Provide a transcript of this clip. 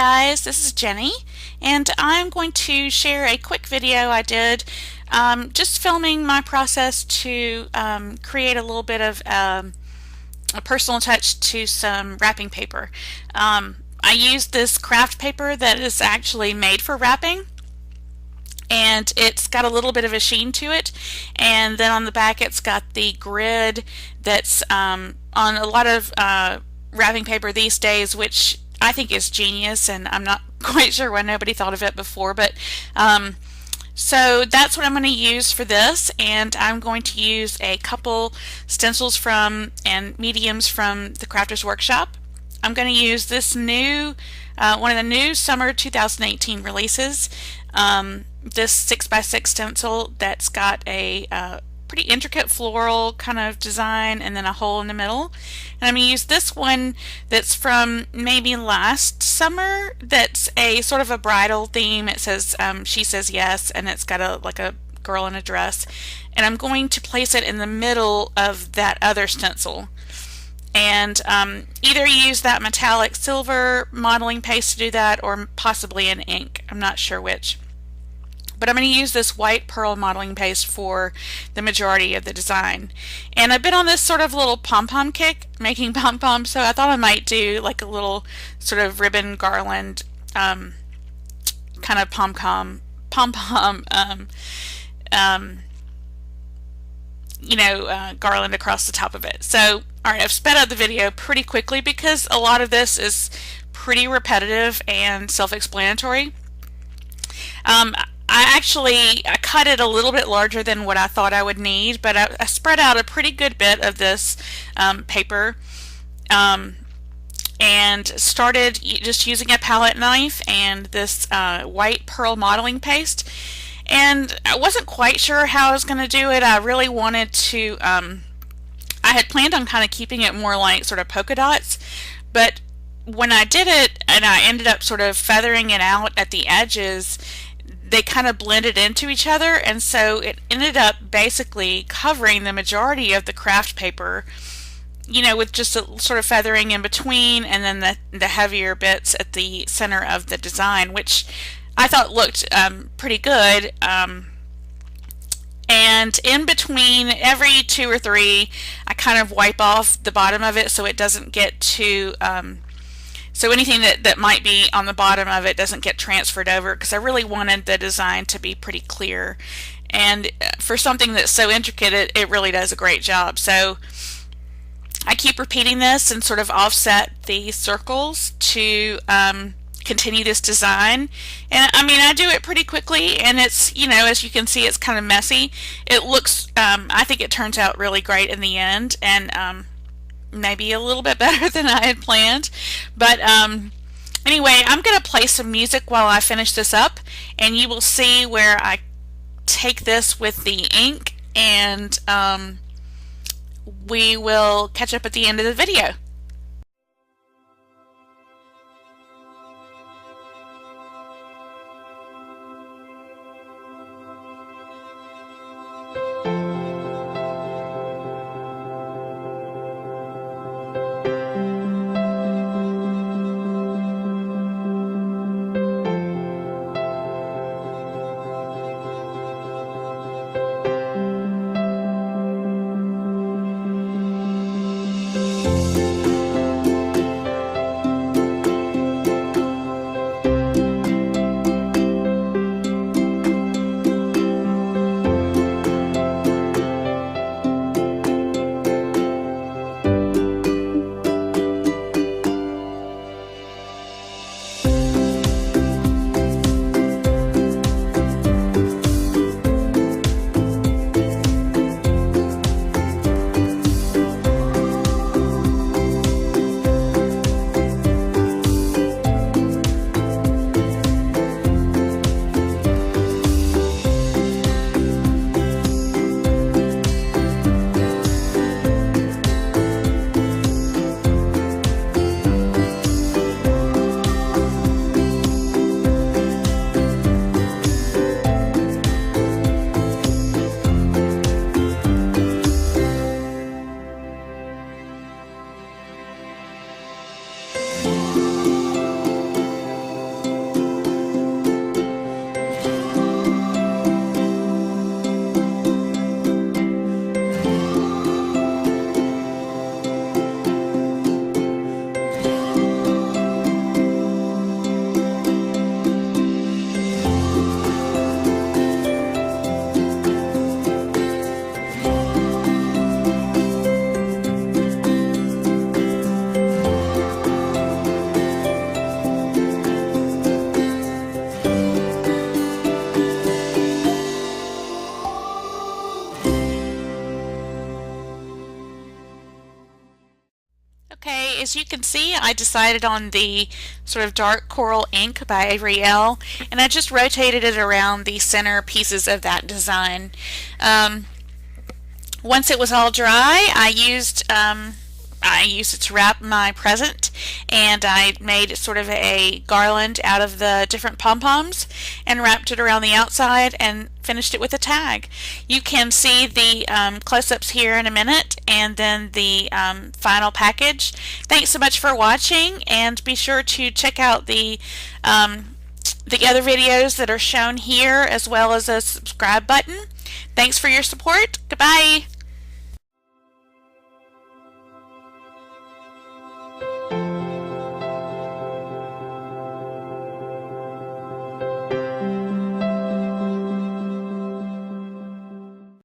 guys, this is Jenny, and I'm going to share a quick video I did just filming my process to create a little bit of a personal touch to some wrapping paper. I used this craft paper that is actually made for wrapping, and it's got a little bit of a sheen to it, and then on the back it's got the grid that's on a lot of wrapping paper these days, which I think is genius, and I'm not quite sure why nobody thought of it before, but so that's what I'm going to use for this, and I'm going to use a couple stencils from and mediums from the Crafters Workshop. I'm going to use this new one of the new summer 2018 releases, this 6x6 stencil that's got a pretty intricate floral kind of design and then a hole in the middle. And I'm going to use this one that's from maybe last summer, that's a sort of a bridal theme. It says She Says Yes, and it's got like a girl in a dress, and I'm going to place it in the middle of that other stencil, and either use that metallic silver modeling paste to do that, or possibly an ink. I'm not sure which. But I'm going to use this white pearl modeling paste for the majority of the design. And I've been on this sort of little pom-pom kick, making pom-poms, so I thought I might do like a little sort of ribbon garland kind of pom-pom garland across the top of it. So alright, I've sped up the video pretty quickly because a lot of this is pretty repetitive and self-explanatory. I cut it a little bit larger than what I thought I would need, but I spread out a pretty good bit of this paper and started just using a palette knife and this white pearl modeling paste. And I wasn't quite sure how I was going to do it. I really wanted to, I had planned on kind of keeping it more like sort of polka dots, but when I did it and I ended up sort of feathering it out at the edges, they kind of blended into each other, and so it ended up basically covering the majority of the craft paper, with just a sort of feathering in between, and then the heavier bits at the center of the design, which I thought looked pretty good. And in between every two or three, I kind of wipe off the bottom of it so it doesn't get too so anything that might be on the bottom of it doesn't get transferred over, because I really wanted the design to be pretty clear. And for something that's so intricate, it really does a great job. So I keep repeating this and sort of offset the circles to continue this design. And I mean, I do it pretty quickly, and it's, as you can see, it's kind of messy. It looks, I think it turns out really great in the end, and maybe a little bit better than I had planned. But anyway, I'm going to play some music while I finish this up, and you will see where I take this with the ink, and we will catch up at the end of the video. as you can see, I decided on the sort of dark coral ink by Avery Elle, and I just rotated it around the center pieces of that design. Once it was all dry, I used it to wrap my present, and I made sort of a garland out of the different pom-poms and wrapped it around the outside and finished it with a tag. You can see the close-ups here in a minute, and then the final package. Thanks so much for watching, and be sure to check out the other videos that are shown here, as well as a subscribe button. Thanks for your support. Goodbye.